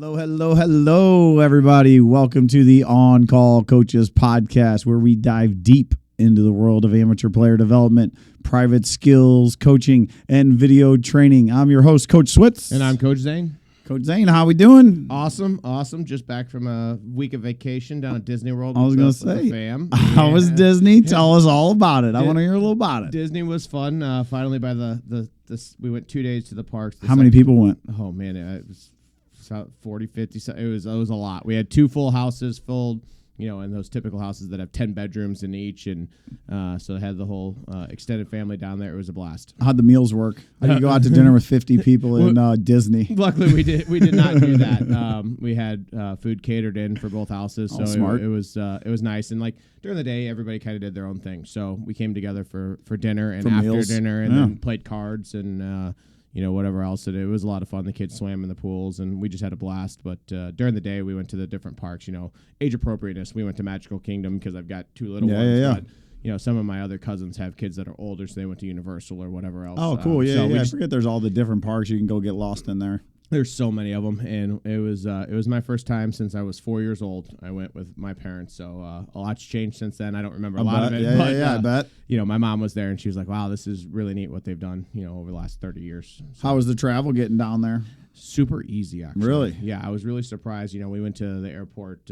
Hello, everybody. Welcome to the On Call Coaches podcast, where we dive deep into the world of amateur player development, private skills, coaching, and video training. I'm your host, Coach Switz. And I'm Coach Zane. Coach Zane, how we doing? Awesome. Just back from a week of vacation down at Disney World. I was going to with say, the fam. how was Disney? Tell us all about it. I want to hear a little about it. Disney was fun. Finally, by we went 2 days to the parks. How many people went? Oh man, it was 40, 50. It was a lot. We had 2 full houses filled. And those typical houses that have 10 bedrooms in each, and so it had the whole extended family down there. It was a blast. How'd the meals work? How'd you go out to dinner with 50 people in Disney? Luckily, we did not do that. We had food catered in for both houses, so smart. It was nice. And like during the day, everybody kind of did their own thing. So we came together for dinner and after meals. dinner, and then played cards and. Whatever else. It was a lot of fun. The kids swam in the pools, and we just had a blast. But during the day, we went to the different parks. Age appropriateness. We went to Magical Kingdom because I've got 2 little ones. Yeah. But, some of my other cousins have kids that are older, so they went to Universal or whatever else. Oh, cool. I forget there's all the different parks you can go get lost in there. There's so many of them, and it was my first time since I was 4 years old. I went with my parents, so a lot's changed since then. I don't remember a lot of it. I bet. My mom was there, and she was like, "Wow, this is really neat what they've done, over the last 30 years." So, how was the travel getting down there? super easy, actually. Really? Yeah, I was really surprised. We went to the airport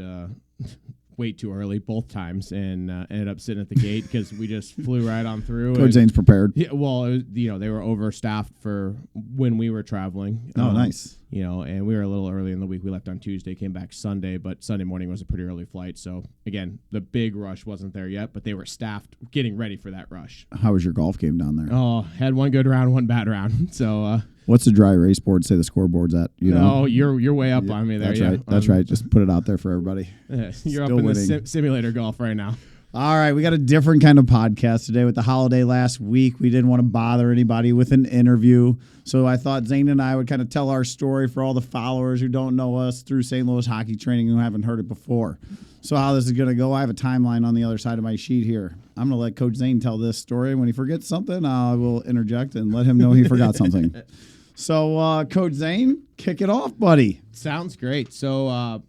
way too early both times, and ended up sitting at the gate because we just flew right on through. Coach Zane's prepared. Yeah, well, it was, they were overstaffed for when we were traveling. Oh, nice. And we were a little early in the week. We left on Tuesday, came back Sunday, but Sunday morning was a pretty early flight. So, again, the big rush wasn't there yet, but they were staffed getting ready for that rush. How was your golf game down there? Oh, had one good round, one bad round. So, what's the dry erase board say the scoreboard's at? No, you're way up on me there. That's yeah. right. That's right. Just put it out there for everybody. You're Still up in winning. the simulator golf right now. All right, we got a different kind of podcast today with the holiday last week. We didn't want to bother anybody with an interview, so I thought Zane and I would kind of tell our story for all the followers who don't know us through St. Louis Hockey Training who haven't heard it before. So how this is going to go, I have a timeline on the other side of my sheet here. I'm going to let Coach Zane tell this story. When he forgets something, I will interject and let him know he forgot something. So, Coach Zane, kick it off, buddy. Sounds great. So,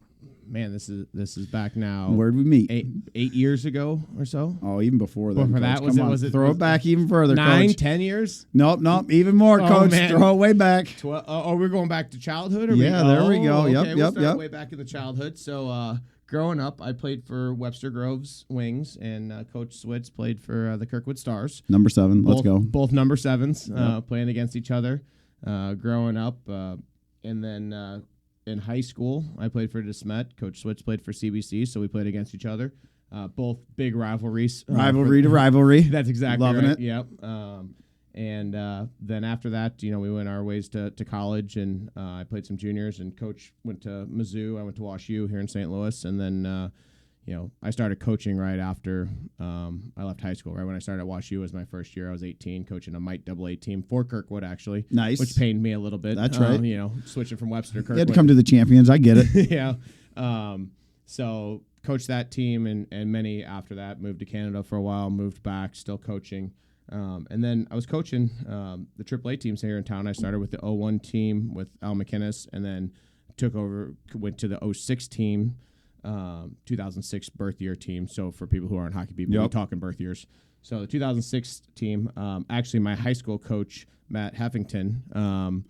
man, this is back now. Where'd we meet? 8 years ago or so. Oh, even before that. Before that, throw it back even further, 9, Coach. 10 years? Nope, even more, Coach. Man. Throw it way back. We're going back to childhood? Or there we go. Okay, Yep. Way back in the childhood. So, growing up, I played for Webster Groves Wings, and Coach Switz played for the Kirkwood Stars. Number 7. Let's go. Both number 7s playing against each other. Growing up, and then in high school, I played for DeSmet. Coach Switz played for CBC, so we played against each other. Both big rivalries. Rivalry to rivalry. That's exactly Loving right. it. Yep. And then after that, we went our ways to college, and I played some juniors, and Coach went to Mizzou. I went to Wash U here in St. Louis, and then I started coaching right after I left high school. Right when I started at Wash U was my first year. I was 18, coaching a Mite AA team for Kirkwood, actually. Nice. Which pained me a little bit. That's right. Switching from Webster to Kirkwood. You had to come to the champions. I get it. Yeah. So coached that team, and many after that. Moved to Canada for a while, moved back, still coaching. And then I was coaching the AAA teams here in town. I started with the 01 team with Al McInnes, and then took over, went to the 06 team, 2006 birth year team. So for people who aren't hockey people, we're talking birth years. So the 2006 team, actually my high school coach, Matt Heffington.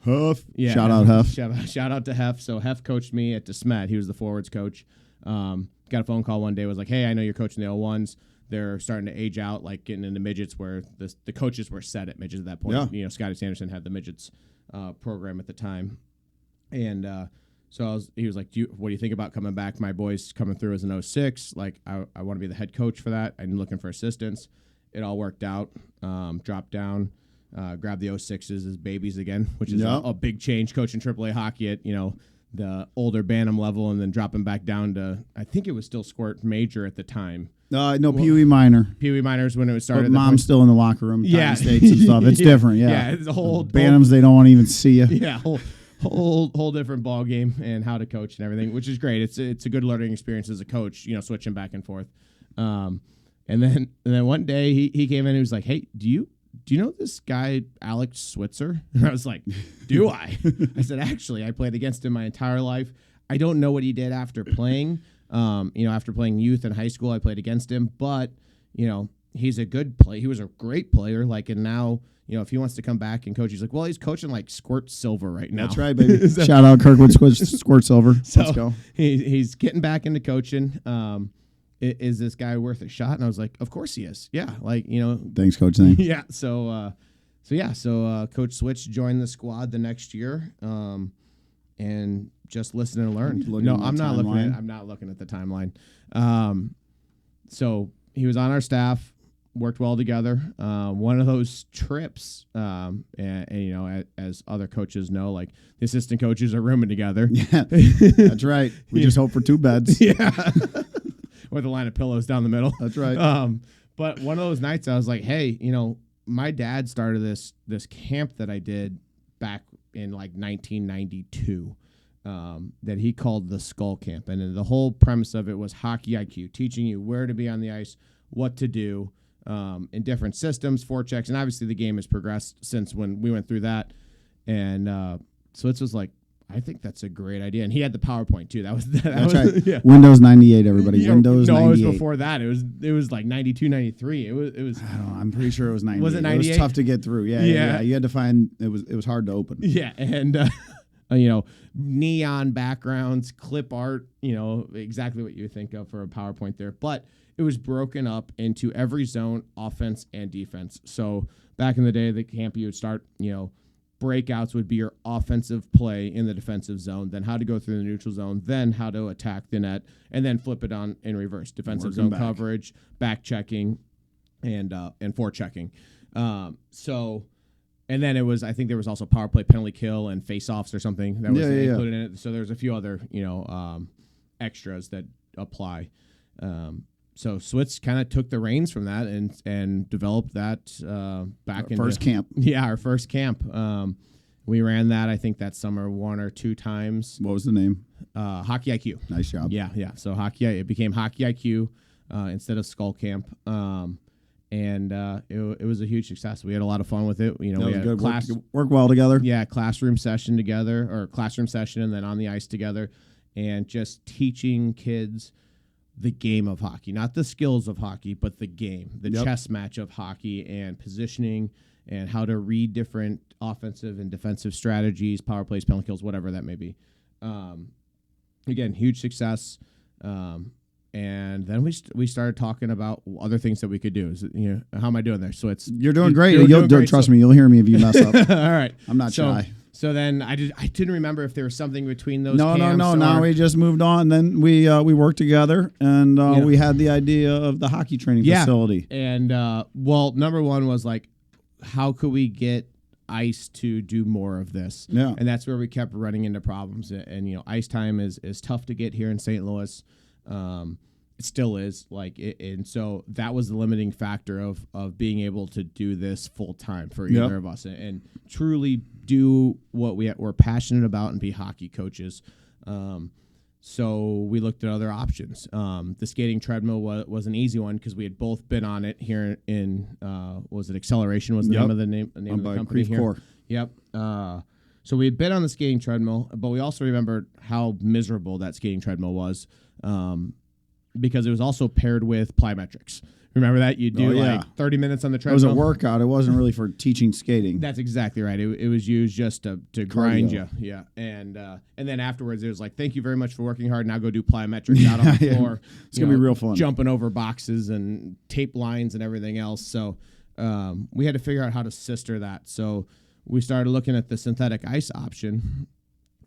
Huff. Yeah, Shout out Huff. Shout out to Heff. So Heff coached me at DeSmet. He was the forwards coach. Got a phone call one day, was like, "Hey, I know you're coaching the 01s. They're starting to age out, like getting into midgets, where the coaches were set at midgets at that point." Yeah. Scotty Sanderson had the midgets program at the time. And so he was like, what do you think about coming back? My boy's coming through as an 06. Like, I want to be the head coach for that. I'm looking for assistants. It all worked out. Dropped down, grabbed the 06s as babies again, which is a big change, coaching AAA hockey at, the older Bantam level, and then dropping back down to, I think it was still Squirt Major at the time. No, Pee Wee Minor. Pee Wee Minors when it was started. But mom's still in the locker room. Yeah. States and stuff. It's different. Yeah. Yeah. It's a whole Bantams, they don't want to even see you. Yeah. Whole different ball game and how to coach and everything, which is great. It's a good learning experience as a coach, switching back and forth. And then one day he came in and he was like, "Hey, do you know this guy Alex Switzer?" And I was like, "Do I?" I said, "Actually, I played against him my entire life. I don't know what he did after playing. After playing youth in high school, I played against him, but he's a good player. He was a great player. And now, if he wants to come back and coach, he's like, well, he's coaching Squirt Silver right now. That's right, baby. Shout out Kirkwood Squirt Silver. So Let's go. He's getting back into coaching. Is this guy worth a shot? And I was like, of course he is. Yeah. Thanks, Coach Zane. Yeah. So Coach Switch joined the squad the next year. And just listen and learn. I'm not looking at the timeline. So he was on our staff, worked well together. One of those trips, as other coaches know, the assistant coaches are rooming together. Yeah, that's right. We just hope for 2 beds. Yeah. With a line of pillows down the middle. That's right. But one of those nights I was like, hey, my dad started this camp that I did back in 1992. That he called the Skull Camp. And the whole premise of it was hockey IQ, teaching you where to be on the ice, what to do in different systems, forechecks. And obviously the game has progressed since when we went through that. And so it was like, I think that's a great idea. And he had the PowerPoint too. That's right. Yeah. Windows 98, everybody. Yeah, Windows 98. No, it was before that. It was 92, 93. It was. I don't know. I'm pretty sure it was 98. Was it 98? It was tough to get through. Yeah. You had to find. It was hard to open. Yeah, and neon backgrounds, clip art. Exactly what you think of for a PowerPoint there. But it was broken up into every zone, offense and defense. So back in the day, the camp you would start. Breakouts would be your offensive play in the defensive zone, then how to go through the neutral zone, then how to attack the net, and then flip it on in reverse. Defensive zone coverage, back checking, and forechecking. And then I think there was also power play, penalty kill, and face-offs or something that was included in it. So there's a few other, extras that apply. So Switz kind of took the reins from that and developed that back in first camp. Yeah, our first camp. We ran that, I think, that summer 1 or 2 times. What was the name? Hockey IQ. Nice job. Yeah. So it became Hockey IQ instead of Skull Camp. And it was a huge success. We had a lot of fun with it. We had good. Work well together. Yeah, classroom session and then on the ice together, and just teaching kids the game of hockey, not the skills of hockey, but the game, the chess match of hockey, and positioning and how to read different offensive and defensive strategies, power plays, penalty kills, whatever that may be. Again, huge success. And then we started talking about other things that we could do. How am I doing there? So you're doing great. Trust me, you'll hear me if you mess up. All right, I'm not shy. So then I didn't remember if there was something between those. No. Now we just moved on. Then we worked together, and we had the idea of the hockey training facility. And number one was how could we get ice to do more of this? Yeah, and that's where we kept running into problems. And ice time is tough to get here in St. Louis. It still is and so that was the limiting factor of being able to do this full time for either of us and truly do what we're passionate about and be hockey coaches. So we looked at other options. The skating treadmill was an easy one because we had both been on it here in was it Acceleration was the name of the company here. Core. Yep. So we had been on the skating treadmill, but we also remembered how miserable that skating treadmill was. Because it was also paired with plyometrics. Remember that? You do 30 minutes on the treadmill. It was a workout. It wasn't really for teaching skating. That's exactly right. It was used just to grind you. Yeah. And then afterwards it was thank you very much for working hard. Now go do plyometrics out on the floor. It's going to be real fun. Jumping over boxes and tape lines and everything else. So we had to figure out how to sister that. So we started looking at the synthetic ice option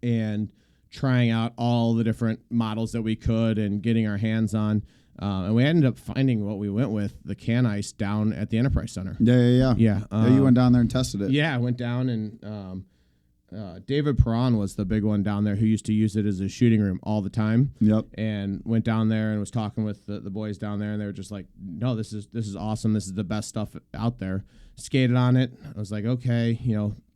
and trying out all the different models that we could and getting our hands on. And we ended up finding what we went with, the can ice down at the Enterprise Center. Yeah. You went down there and tested it. Yeah, I went down and David Perron was the big one down there who used to use it as a shooting room all the time. Yep. And went down there and was talking with the boys down there, and they were just like, no, this is awesome. This is the best stuff out there. Skated on it. I was like, okay,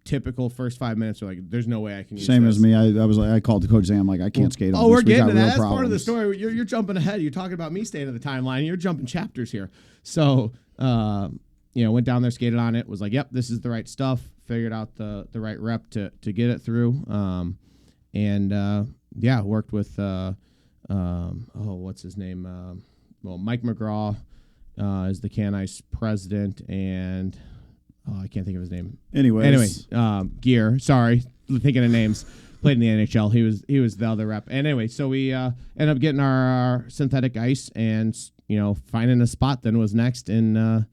typical first 5 minutes are there's no way I can use Same this. as me. I was I called the coach Zane. I'm like, I can't skate on this. We're getting to that. That's problems. part of the story. You're jumping ahead. You're talking about me staying at the timeline. You're jumping chapters here. So, went down there, skated on it, was like, yep, this is the right stuff. Figured out the right rep to get it through. And yeah, worked with what's his name? Mike McGraw is the Can Ice president, and I can't think of his name. Anyway, Gear. Sorry, thinking of names. Played in the NHL. He was the other rep. And anyway, so we ended up getting our synthetic ice, and finding a spot then was next in the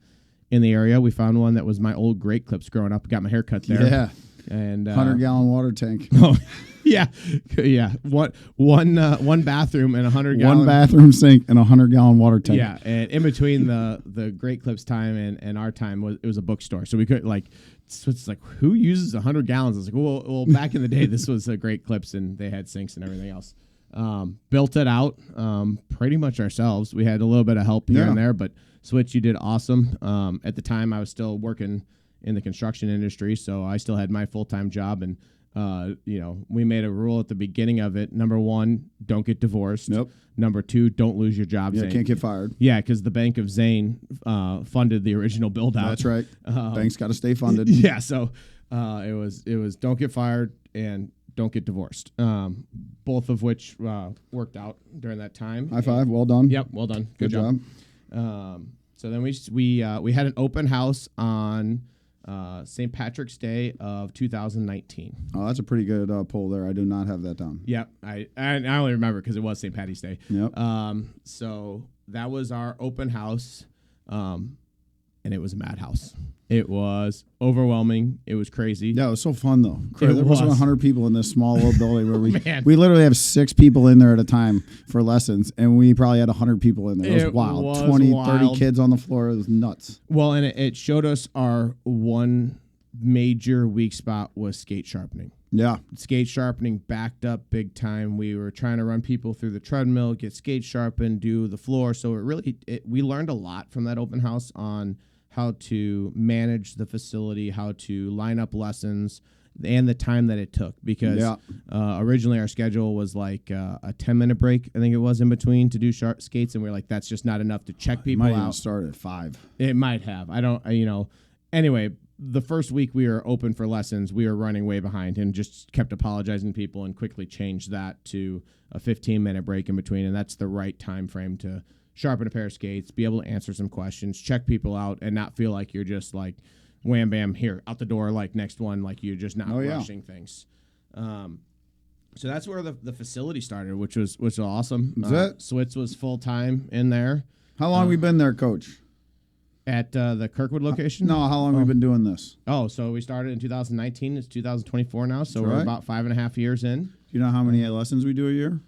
area. We found one that was my old Great Clips growing up. Got my hair cut there. Yeah. And 100-gallon water tank. Oh, yeah. One bathroom and 100-gallon. One bathroom sink and 100-gallon water tank. Yeah, and in between the Great Clips time and our time it was a bookstore. So we could so it's like, who uses 100 gallons? I was like, well, back in the day, this was a Great Clips, and they had sinks and everything else. Built it out pretty much ourselves. We had a little bit of help here and there, but Switch, you did awesome. At the time, I was still working in the construction industry, so I still had my full-time job, and we made a rule at the beginning of it. Number 1, don't get divorced. Nope. Number 2, don't lose your job. Yeah, Zane. can't get fired. Yeah, because the Bank of Zane funded the original build-out. That's right. Bank's got to stay funded. Yeah, so it was don't get fired and don't get divorced. Both of which worked out during that time. High five. Well done. Yep, well done. Good job. So then we had an open house on St. Patrick's Day of 2019. Oh, that's a pretty good poll there. I do not have that down. Yep, I only remember because it was St. Patty's Day. Yep. So that was our open house, and it was a madhouse. It was overwhelming. It was crazy. Yeah, it was so fun though. There was 100 people in this small little building where we literally have 6 people in there at a time for lessons, and we probably had 100 people in there. It was wild. 30 kids on the floor. It was nuts. Well, and it showed us our one major weak spot was skate sharpening. Yeah. Skate sharpening backed up big time. We were trying to run people through the treadmill, get skate sharpened, do the floor. So we learned a lot from that open house on how to manage the facility, how to line up lessons, and the time that it took. Because originally our schedule was like a 10-minute break, I think it was, in between to do skates, and we were like, that's just not enough to check people out. It might even start at 5. It might have. I don't, Anyway, the first week we were open for lessons, we were running way behind and just kept apologizing to people and quickly changed that to a 15-minute break in between, and that's the right time frame to sharpen a pair of skates, be able to answer some questions, check people out, and not feel like you're just like, wham, bam, here, out the door, like next one, like you're just not rushing things. So that's where the facility started, which was awesome. Switz was full-time in there. How long have we been there, Coach? At the Kirkwood location? No, how long have we been doing this? Oh, so we started in 2019. It's 2024 now, so we're about 5.5 years in. Do you know how many lessons we do a year?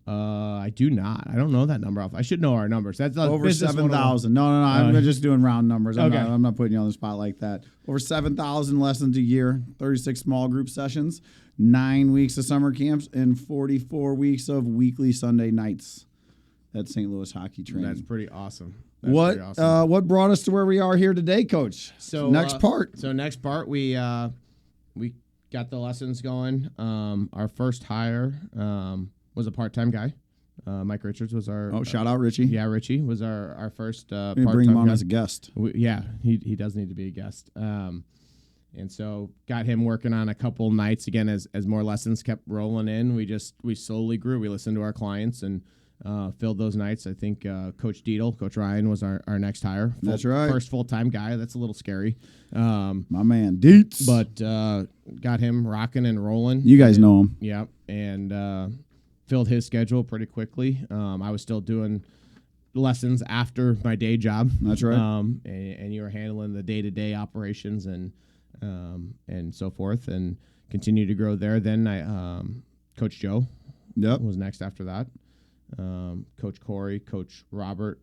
I do not. I don't know that number off. I should know our numbers. That's over 7,000. No. I'm just doing round numbers. Okay. I'm not putting you on the spot like that. Over 7,000 lessons a year, 36 small group sessions, 9 weeks of summer camps, and 44 weeks of weekly Sunday nights at St. Louis Hockey Training. That's pretty awesome. What brought us to where we are here today, Coach? So next part. So next part, we got the lessons going. Our first hire was a part-time guy. Mike Richards was our... Oh, shout out Richie. Yeah, Richie was our first part-time guy. Bring him on as a guest. He does need to be a guest. And so got him working on a couple nights. Again, as more lessons kept rolling in, we slowly grew. We listened to our clients and filled those nights. I think Coach Ryan was our next hire. That's right. First full-time guy. That's a little scary. My man, Deets. But got him rocking and rolling. You guys know him. Yeah, and filled his schedule pretty quickly. I was still doing lessons after my day job. That's right. And you were handling the day-to-day operations and so forth, and continued to grow there. Then Coach Joe was next after that. Coach Corey, Coach Robert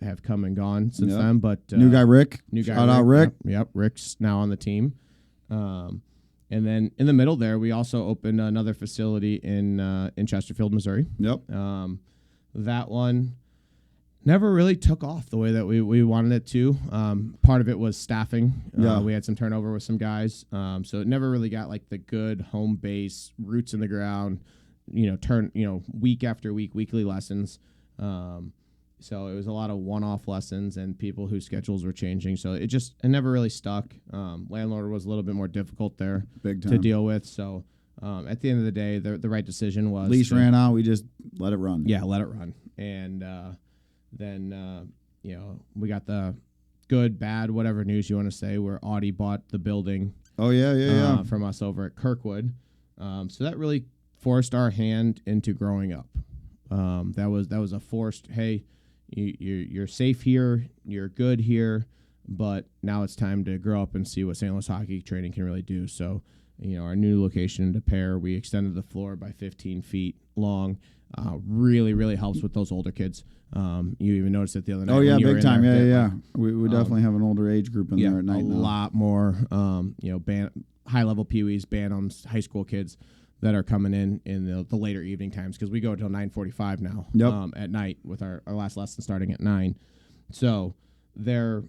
have come and gone since then. But new guy Rick. Shout out Rick. Yep, Rick's now on the team. And then in the middle there, we also opened another facility in Chesterfield, Missouri. Yep. That one never really took off the way that we wanted it to. Part of it was staffing. We had some turnover with some guys. So it never really got like the good home base, roots in the ground, week after week, weekly lessons. So it was a lot of one-off lessons and people whose schedules were changing. So it never really stuck. Landlord was a little bit more difficult there Big time. to deal with. So at the end of the day, the right decision was Lease ran out. We just let it run. Yeah, let it run. And then we got the good, bad, whatever news you want to say, where Audi bought the building. Oh yeah. From us over at Kirkwood. So that really forced our hand into growing up. That was a forced, hey, you're safe here, you're good here, but now it's time to grow up and see what St. Louis Hockey Training can really do. So, our new location in De Pere, we extended the floor by 15 feet long. Really, really helps with those older kids. You even noticed it the other night. Oh yeah, big time. There, Yeah. We definitely have an older age group in there at night. A lot more. High level peewees, Bantams, high school kids that are coming in the later evening times, because we go until 9:45 now. Yep. At night with our last lesson starting at 9. So they're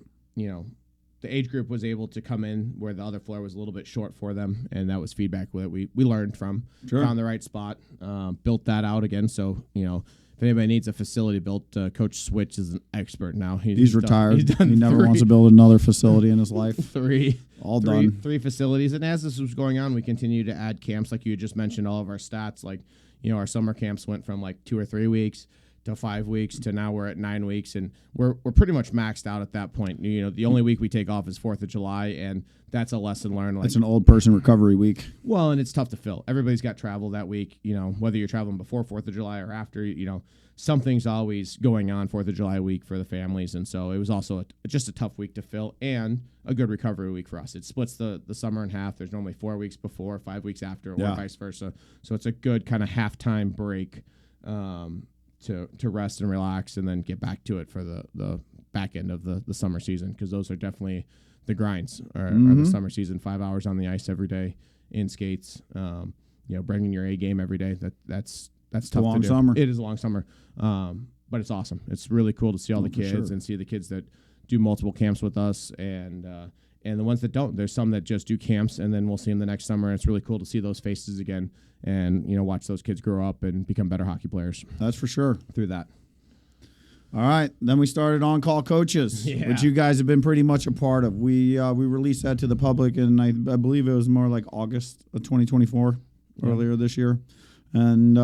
the age group was able to come in where the other floor was a little bit short for them, and that was feedback that we learned from. Sure. Found the right spot, built that out again. So if anybody needs a facility built, Coach Switch is an expert now. He's retired. He's done he never wants to build another facility in his life. Three done. facilities. And as this was going on, we continue to add camps, like you had just mentioned. All of our stats, like our summer camps went from like 2 or 3 weeks to 5 weeks to now we're at 9 weeks, and we're pretty much maxed out at that point. The only week we take off is 4th of July, and that's a lesson learned. It's an old person recovery week. Well, and it's tough to fill. Everybody's got travel that week. Whether you're traveling before 4th of July or after. Something's always going on 4th of July week for the families, and so it was also just a tough week to fill and a good recovery week for us. It splits the summer in half. There's normally 4 weeks before, 5 weeks after, or vice versa. So it's a good kind of halftime break. To rest and relax, and then get back to it for the back end of the summer season, because those are definitely the grinds are the summer season. 5 hours on the ice every day in skates, bringing your A game every day. That's tough long to do. Summer. It is a long summer, but it's awesome. It's really cool to see all the kids and see the kids that do multiple camps with us, and the ones that don't. There's some that just do camps, and then we'll see them the next summer. And it's really cool to see those faces again, and watch those kids grow up and become better hockey players. That's for sure. Through that. All right, then we started On-Call Coaches, which you guys have been pretty much a part of. We released that to the public, and I believe it was more like August of 2024, earlier this year, and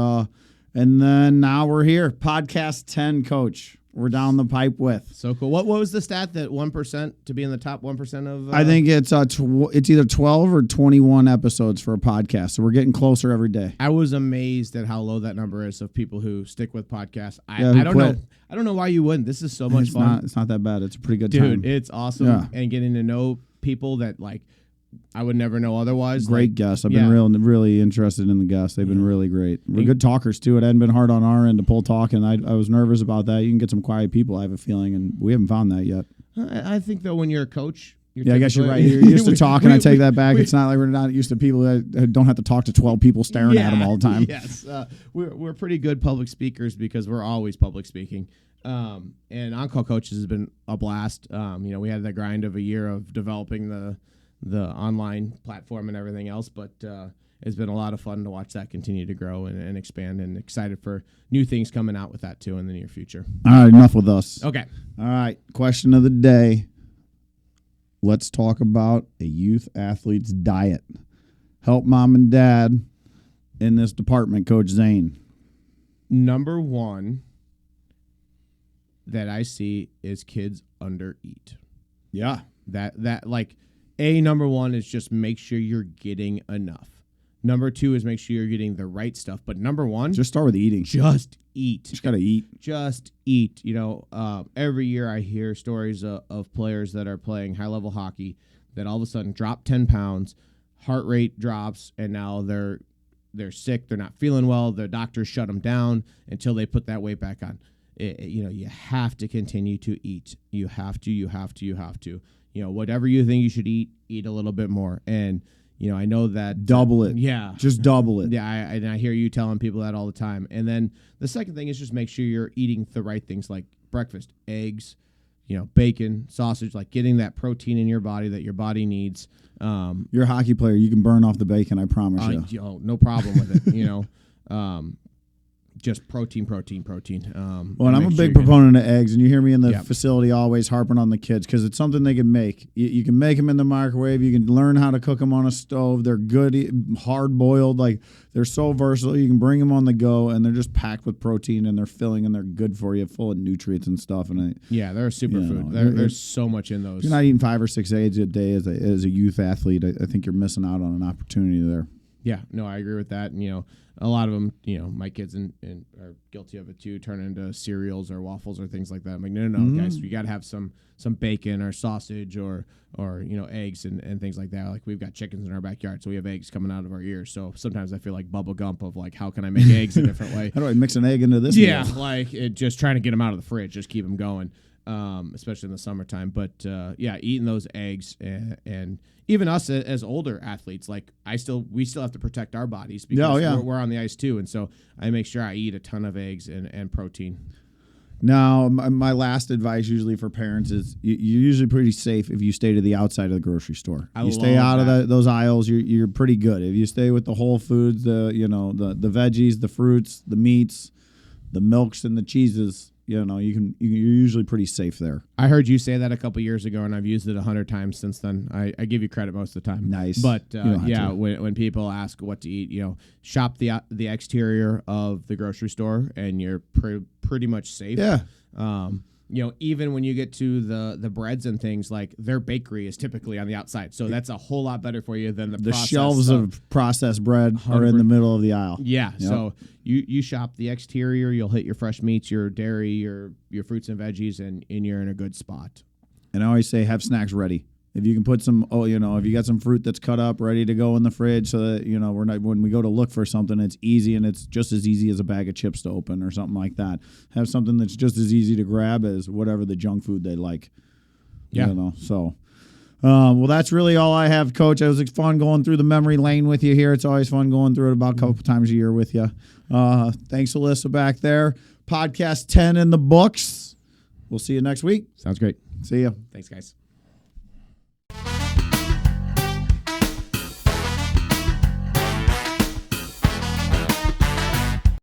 then now we're here, podcast 10, Coach. We're down the pipe with. So cool. What was the stat that 1% to be in the top 1% of? I think it's it's either 12 or 21 episodes for a podcast. So we're getting closer every day. I was amazed at how low that number is of people who stick with podcasts. I don't quit. know. I don't know why you wouldn't. This is so much fun. It's not that bad. It's a pretty good time. Dude, it's awesome. Yeah. And getting to know people that I would never know otherwise. Great guests. I've been really interested in the guests. They've been really great. We're good talkers, too. It hadn't been hard on our end to pull talk, and I was nervous about that. You can get some quiet people, I have a feeling, and we haven't found that yet. I think, though, when you're a coach... I guess you're right. You're used to talking. I take that back. It's not like we're not used to people that don't have to talk to 12 people staring at them all the time. Yes. We're pretty good public speakers because we're always public speaking. And On-Call Coaches has been a blast. We had the grind of a year of developing the online platform and everything else, but it's been a lot of fun to watch that continue to grow and expand, and excited for new things coming out with that too in the near future. All right, enough with us. Okay. All right, question of the day. Let's talk about a youth athlete's diet. Help mom and dad in this department, Coach Zane. Number one that I see is kids undereat. Yeah. Number one is just make sure you're getting enough. Number two is make sure you're getting the right stuff. But number one, just start with eating. Just eat. Just gotta eat. Just eat. Every year I hear stories of players that are playing high level hockey that all of a sudden drop 10 pounds, heart rate drops, and now they're sick. They're not feeling well. Their doctors shut them down until they put that weight back on. You have to continue to eat. You have to. Whatever you think you should eat a little bit more. And, I know that. Double it. Yeah. Just double it. Yeah. I hear you telling people that all the time. And then the second thing is just make sure you're eating the right things, like breakfast, eggs, bacon, sausage, like getting that protein in your body that your body needs. You're a hockey player. You can burn off the bacon, I promise you. No problem with it. just protein. Well, and I'm a big proponent of eggs, and you hear me in the facility always harping on the kids because it's something they can make. You can make them in the microwave. You can learn how to cook them on a stove. They're good, hard boiled. Like they're so versatile. You can bring them on the go, and they're just packed with protein, and they're filling, and they're good for you, full of nutrients and stuff. And they're a superfood. There's so much in those. If you're not eating 5 or 6 eggs a day as a youth athlete, I think you're missing out on an opportunity there. Yeah, no, I agree with that. And, a lot of them, my kids and are guilty of it too, turn into cereals or waffles or things like that. I'm like, no, guys, we got to have some bacon or sausage or eggs and things like that. Like we've got chickens in our backyard, so we have eggs coming out of our ears. So sometimes I feel like Bubba Gump of like, how can I make eggs a different way? How do I mix an egg into this? Yeah, like just trying to get them out of the fridge, just keep them going. Especially in the summertime, but eating those eggs and even us as older athletes, like we still have to protect our bodies because we're on the ice too, and so I make sure I eat a ton of eggs and protein. Now, my last advice usually for parents is you're usually pretty safe if you stay to the outside of the grocery store. You stay out of those aisles, you're pretty good. If you stay with the whole foods, the veggies, the fruits, the meats, the milks, and the cheeses. You're usually pretty safe there. I heard you say that a couple years ago, and I've used it 100 times since then. I give you credit most of the time. Nice, but when people ask what to eat, shop the exterior of the grocery store, and you're pretty much safe. Yeah. Even when you get to the breads and things, like their bakery is typically on the outside, so that's a whole lot better for you than the shelves of processed bread are in the middle of the aisle. Yeah, yep. So you shop the exterior, you'll hit your fresh meats, your dairy, your fruits and veggies, and you're in a good spot. And I always say have snacks ready. If you can put some, if you got some fruit that's cut up, ready to go in the fridge, so that we're not, when we go to look for something, it's easy, and it's just as easy as a bag of chips to open or something like that. Have something that's just as easy to grab as whatever the junk food they like. Yeah. So. Well, that's really all I have, Coach. It was fun going through the memory lane with you here. It's always fun going through it about a couple times a year with you. Thanks, Alyssa, back there. Podcast 10 in the books. We'll see you next week. Sounds great. See ya. Thanks, guys.